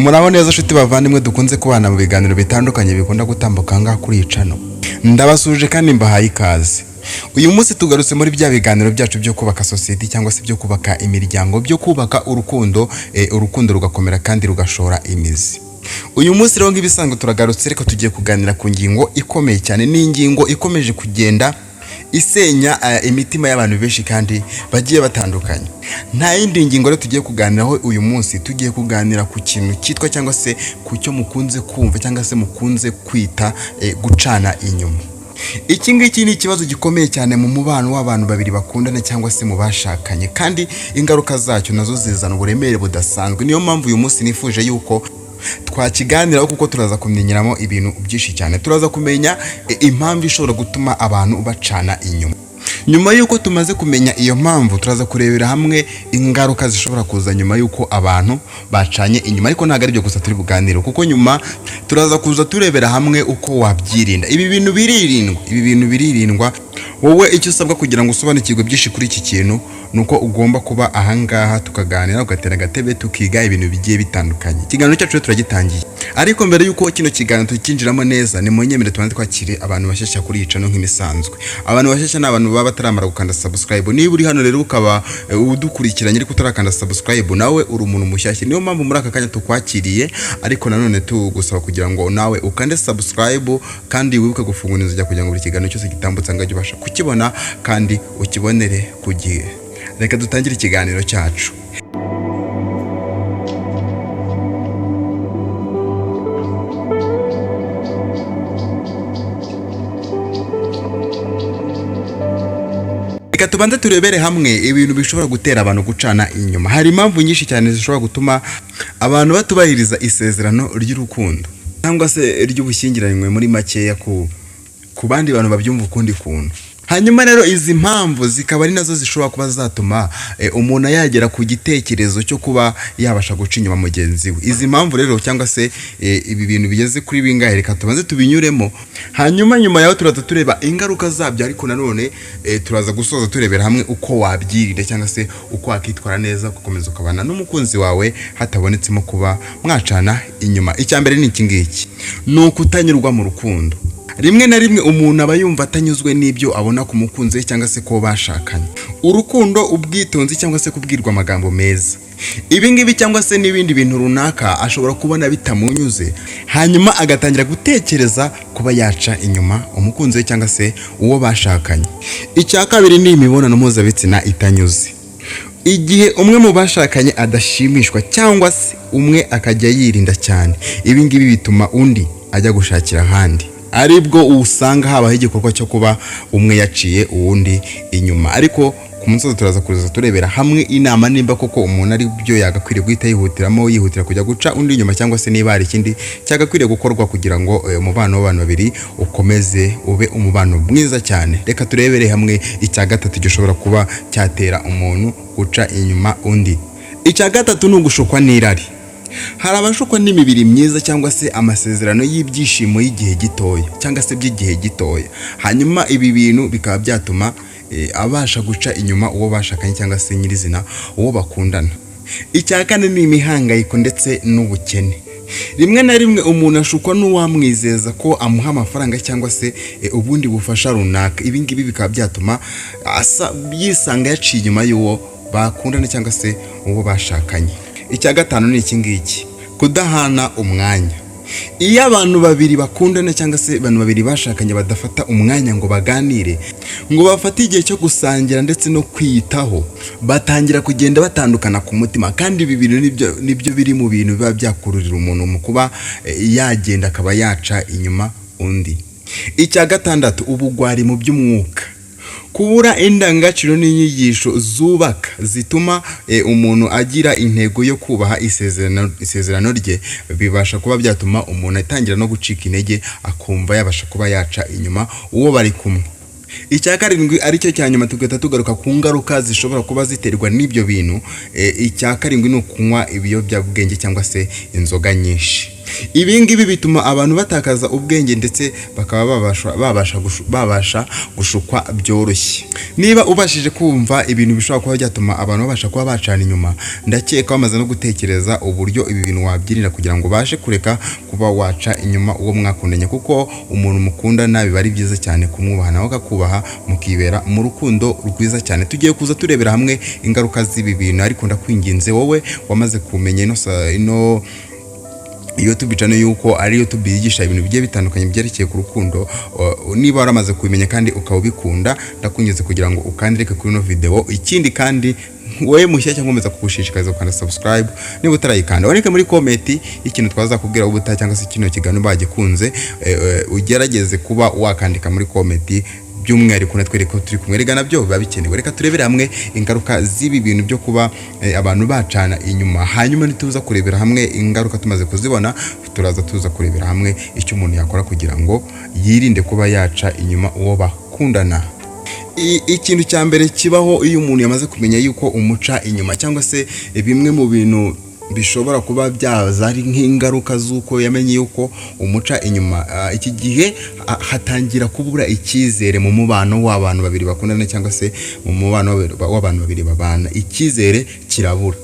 Muraho neza nshuti bavandimwe dukunze kubana mu biganiro bitandukanye bikunda gutambuka ngaha kuri icano. Ndabasuje kandi mbahaye ikaze. Uyu munsi tugarutse muri bya biganiro byacu byo kubaka society cyangwa se byo kubaka imiryango, byo kubaka urukundo, urukundo rugakomera kandi rugashora imizi. Uyu munsi rero nk'ibisanzwe turagarutse reka tugiye kuganira ku ngingo ikomeye cyane, n'ingingo ikomeje kugenda isenya imitima y'abantu benshi kandi bagiye batandukanye. Nta yindi ngingo rero tugiye kuganiraho uyu munsi, tugiye kuganira ku kintu cyitwa cyangwa se ku cyo mukunze kumva cyangwa se mukunze kwita gucana inyuma. Iki ngiki ni ikibazo gikomeye cyane mu mubano w'abantu babiri bakundana cyangwa se mu bashakanye, kandi ingaruka zacyo nazo zizana uburemere budasanzwe. Niyo mpamvu uyu munsi nifuje yuko twakiganiraho, kuko turaza kumenyeramo ibintu byinshi cyane. Turaza kumenya impamvu ishobora gutuma abantu bacana inyuma. Nyuma yuko tumaze kumenya iyo mpamvu, turaza kurebera hamwe ingaruka zishobora kuza nyuma yuko abantu bacanye inyuma. Ariko ntabwo ari byo gusa turi buganire, kuko nyuma turaza kuza turebera hamwe uko wabyirinda. Ibi bintu biririndwa. Wowe icyo usabwa kugira ngo usobanukirwe byinshi kuri iki kintu nuko ugomba kuba ahangaha tukaganira, ugatera agatebe tukiga ibintu bigiye bitandukanye. Ikiganiro cyacu turagitangiye, ariko mbere yuko kino kiganiro tukinjiramo neza, ni munyemere tubanze twakire abantu bashyashya kuri icano nk'imisanzwe. Abantu bashyashya ni abantu baba bataramara gukanda subscribe. Niba uri hano rero ukaba udukurikiranye ariko utarakanda subscribe, nawe uri umuntu mushyashya. Niyo mpamvu muri aka kanya tukwakiriye, ariko nanone tugusaba kugira ngo nawe ukande subscribe kandi wibuke gufungura inzogera kugira ngo buri kiganiro cyose gitambutse ngajye ubasha kukibona kandi ukibonere ku gihe. Reka dutangire ikiganiro cyacu. Reka tubanze turebere hamwe ibintu bishobora gutera abantu gucana inyuma. Hari impamvu nyinshi cyane zishobora gutuma abantu batubahiriza isezerano ry'urukundo cyangwa se ry'ubushyingiranywe muri makeya ku bandi bantu babyumva ukundi kuntu. Hanyuma rero izi mpamvu zikaba ari nazo zishobora kuba zatuma umuntu yagera ku gitekerezo cyo kuba yabasha guca inyuma mugenzi we. Izi mpamvu rero cyangwa se ibi bintu bigeze kuri bingahe, reka tubanze tubinyuremo. Hanyuma nyuma yaho turaza tureba ingaruka zabyo, ariko nanone turaza gusoza turebera hamwe uko wabyirinda cyangwa se uko wakitwara neza gukomeza ukabana n'umukunzi wawe hatabonetsemo kuba mwacana inyuma. Icyambere ni iki ngiki, ni ukutanyurwa mu rukundo. Rimwe na rimwe umuntu aba yumva atanyuzwe n'ibyo abona ku mukunzi we cyangwa se ko bashakanye. Urukundo, ubwitonzi cyangwa se kubwirwa amagambo meza, ibi ngibi cyangwa se n'ibindi bintu runaka ashobora kubona bitamunyuze, hanyuma agatangira gutekereza kuba yaca inyuma umukunzi we cyangwa se uwo bashakanye. Icya kabiri ni imibonano mpuzabitsina itanyuze. Igihe umwe mu bashakanye adashimishwa cyangwa se umwe akajya yirinda cyane, ibi ngibi bituma undi ajya gushakira ahandi. Aribwo usanga habaho igikorwa cyo kuba umwe yaciye uwundi inyuma. Ariko ku munsi turaza kuza turebera hamwe inama nimba koko umuntu ari byo yagakwiriye guhita yihutira kujya guca undi inyuma, cyangwa se niba hari ikindi cyagakwiriye gukorwa kugira ngo umubano w'abantu babiri ukomeze ube umubano mwiza cyane. Reka turebere hamwe icya gatatu gishobora kuba cyatera umuntu guca inyuma undi. Icya gatatu ni ugushukwa n'irari. Hari abashukwa n'imibiri myiza cyangwa se amasezerano y'ibyishimo y'igihe gitoya cyangwa se by'igihe gitoya, hanyuma ibi bintu bikaba byatuma abasha guca inyuma uwo bashakanye cyangwa se nyirizina uwo bakundana. Icya kane ni imihangayiko ndetse n'ubukene. Rimwe na rimwe umuntu ashukwa n'uwamwizeza ko amuha amafaranga cyangwa se ubundi bufasha runaka. Ibi ngibi bikaba byatuma yisanga yaciye inyuma y'uwo bakundana cyangwa se uwo bashakanye. Icya gatanu ni iki ngiki, kudahana umwanya. Iyo abantu babiri bakundana cyangwa se abantu babiri bashakanye badafata umwanya ngo baganire, ngo bafate igihe cyo gusangira ndetse no kwiyitaho, batangira kugenda batandukana ku mutima. Kandi ibi bintu nibyo biri mu bintu biba byakururira umuntu mu kuba yagenda akaba yaca inyuma undi. Icya gatandatu, ubugwari mu by'umwuka. Kubura indangagaciro n'inyigisho zubaka zituma umuntu agira intego yo kubaha isezerano rye, bibasha kuba byatuma umuntu atangira no gucika intege, akumva yabasha kuba yaca inyuma uwo bari kumwe. Icya karindwi aricyo cya nyuma tugahita tugaruka ku ngaruka zishobora kuba ziterwa n'ibyo bintu. Icya karindwi ni ukunywa ibiyobyabwenge cyangwa se inzoga nyinshi. Ibi ngibi bituma abantu batakaza ubwenge ndetse bakaba babasha gushukwa byoroshye. Niba ubashije kumva ibintu bishobora kuba byatuma abantu babasha kuba bacana inyuma, ndakeka wamaze no gutekereza uburyo ibi bintu wabyirinda kugira ngo ubashe kureka kuba waca inyuma uwo mwakundanye, kuko umuntu mukundana biba ari byiza cyane kumwubaha nawe akakubaha, mukibera mu rukundo rwiza cyane. Tugiye kuza turebera hamwe ingaruka z'ibi bintu, ariko ndakwinginze wowe wamaze kumenya ino YouTube channel yuko ari YouTube yigisha ibintu bigiye bitandukanye byerekeye ku rukundo, niba waramaze kubimenya kandi ukawubikunda, ndakunyuze kugira ngo ukandireke kuri no video. Ikindi kandi wowe mushya cyangwa nkomeza kugushishikariza ukanda subscribe niba utarayikanda, wandike muri comment ikintu twaza kubwira ubutaha cyangwa se kino kiganiro bagikunze, ugerageze kuba wakandika muri comment by'umwihariko natwereka ko turi kumwereka nabyo biba bikenewe. Reka turebere hamwe ingaruka z'ibi bintu byo kuba abantu bacana inyuma, hanyuma nituza kurebera hamwe ingaruka tumaze kuzibona, tuza kurebera hamwe icyo umuntu yakora kugira ngo yirinde kuba yaca inyuma uwo bakundana. Ikintu cya mbere kibaho iyo umuntu yamaze kumenya yuko umuca inyuma cyangwa se bimwe mu bintu bishobora kuba byaza ari nk'ingaruka z'uko yamenye yuko umuca inyuma, iki gihe hatangira kubura icyizere mu mubano w'abantu babiri bakundana cyangwa se mu mubano w'abantu babiri babana, icyizere kirabura.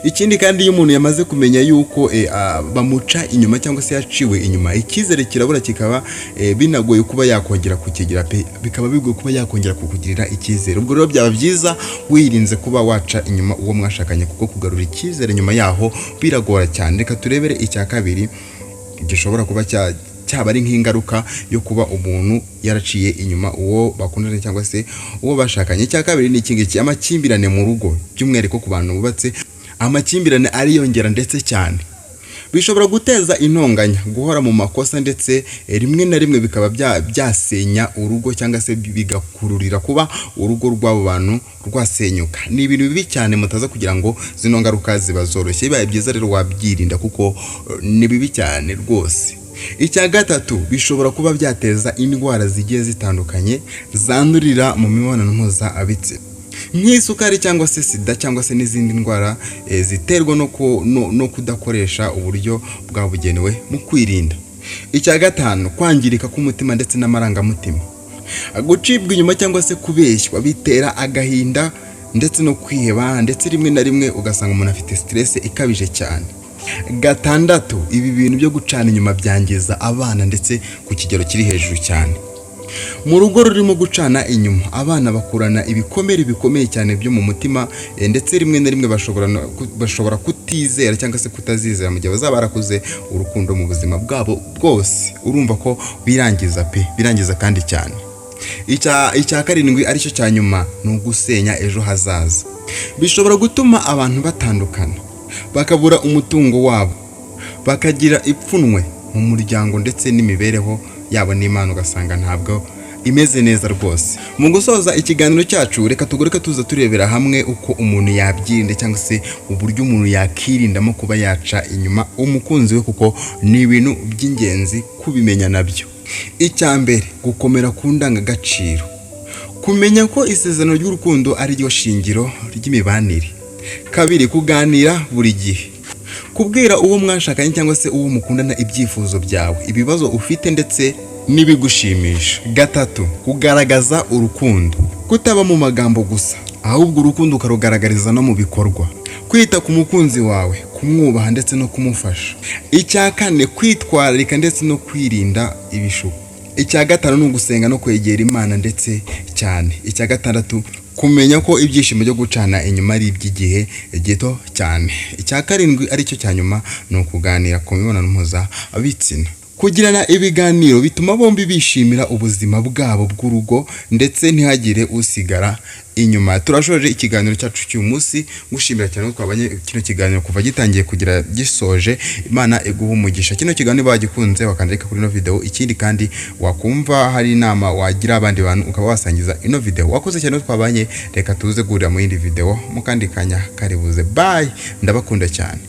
Ikindi kandi iyo umuntu yamaze kumenya yuko bamuca inyuma cyangwa se yaciwe inyuma, icyizere kirabura, kikaba binagoye kuba yakongera kukigira pe, bikaba bigoye kuba yakongera kukugirira icyizere. Ubwo rero byaba byiza wirinze kuba waca inyuma uwo mwashakanye, kuko kugarura icyizere nyuma yaho biragora cyane. Reka turebere icya kabiri gishobora kuba cyaba ari nk'ingaruka yo kuba umuntu yaraciye inyuma uwo bakundana cyangwa se uwo bashakanye. Icya kabiri ni ikingiki, amakimbirane mu rugo, by'umwihariko ku bantu bubatse. Amakimbirane ariyongera ndetse cyane, bishobora guteza intonganya, guhora mu makosa, ndetse rimwe na rimwe bikaba byasenya urugo cyangwa se bigakururira kuba urugo rw'abo bantu rwasenyuka. Ni ibintu bibi cyane, mutaza kugira ngo zino ngaruka ziba zoroshye. Bibaye byiza rero wabyirinda kuko ni bibi cyane rwose. Icya gatatu, bishobora kuba byateza indwara zigiye zitandukanye zandurira mu mibonano mpuzabitsina, nk'isukari cyangwa se sida cyangwa se n'izindi ndwara ziterwa no kudakoresha uburyo bwabugenewe mu kwirinda. Icya gatanu, kwangirika k'umutima ndetse n'amarangamutima, gucibwa inyuma cyangwa se kubeshywa bitera agahinda ndetse no kwiheba, ndetse rimwe na rimwe ugasanga umuntu afite stress ikabije cyane. Gatandatu, ibi bintu byo gucana inyuma byangiza abana ndetse ku kigero kiri hejuru cyane. Mu rugo rurimo gucana inyuma, abana bakurana ibikomere bikomeye cyane byo mu mutima, ndetse rimwe na rimwe bashobora kutizera cyangwa se kutazizera mu gihe bazaba barakuze urukundo mu buzima bwabo bwose. Urumva ko birangiza pe, birangiza kandi cyane. Icya karindwi aricyo cya nyuma, ni ugusenya ejo hazaza. Bishobora gutuma abantu batandukana, bakabura umutungo wabo, bakagira ipfunwe mu muryango ndetse n'imibereho yabo n'Imana ugasanga ntabwo imeze neza rwose. Mu gusoza ikiganiro cyacu, reka tuza turebera hamwe uko umuntu yabyirinda cyangwa se uburyo umuntu yakirindamo kuba yaca inyuma umukunzi we, kuko ni ibintu by'ingenzi kubimenya nabyo. Icya mbere, gukomera ku ndangagaciro, kumenya ko isezerano ry'urukundo ari ryo shingiro ry'imibanire. Kabiri, kuganira buri gihe, kubwira uwo mwashakanye cyangwa se uwo mukundana ibyifuzo byawe, ibibazo ufite ndetse n'ibigushimisha. Gatatu, kugaragaza urukundo, kutaba mu magambo gusa, ahubwo urukundo ukarugaragariza no mu bikorwa. Kwita ku mukunzi wawe, kumwubaha ndetse no kumufasha. Icya kane, kwitwararika ndetse no kwirinda ibishuko. Icya gatanu, ni ugusenga no kwegera Imana ndetse cyane. Icya gatandatu, kumenya ko ibyishimo byo gucana inyuma ari iby'igihe gito cyane. Icya karindwi aricyo cya nyuma, ni ukuganira ku mibonano mpuzabitsina. Kugirana ibiganiro bituma bombi bishimira ubuzima bwabo bw'urugo ndetse ntihagire usigara inyuma. Turashoje ikiganiro cyacu cy'uyu munsi, ngushimira cyane ko twabanye kino kiganiro kuva gitangiye kugira gisoje. Imana iguha umugisha. Kino kiganiro bagikunze wakandika kuri no video. Ikindi kandi wakumva hari inama wagira abandi bantu ukaba wasangiza ino video. Wakoze cyane ko twabanye, reka tuze guhurira mu yindi video mu kandi kanya karibuze. Bye, ndabakunda cyane.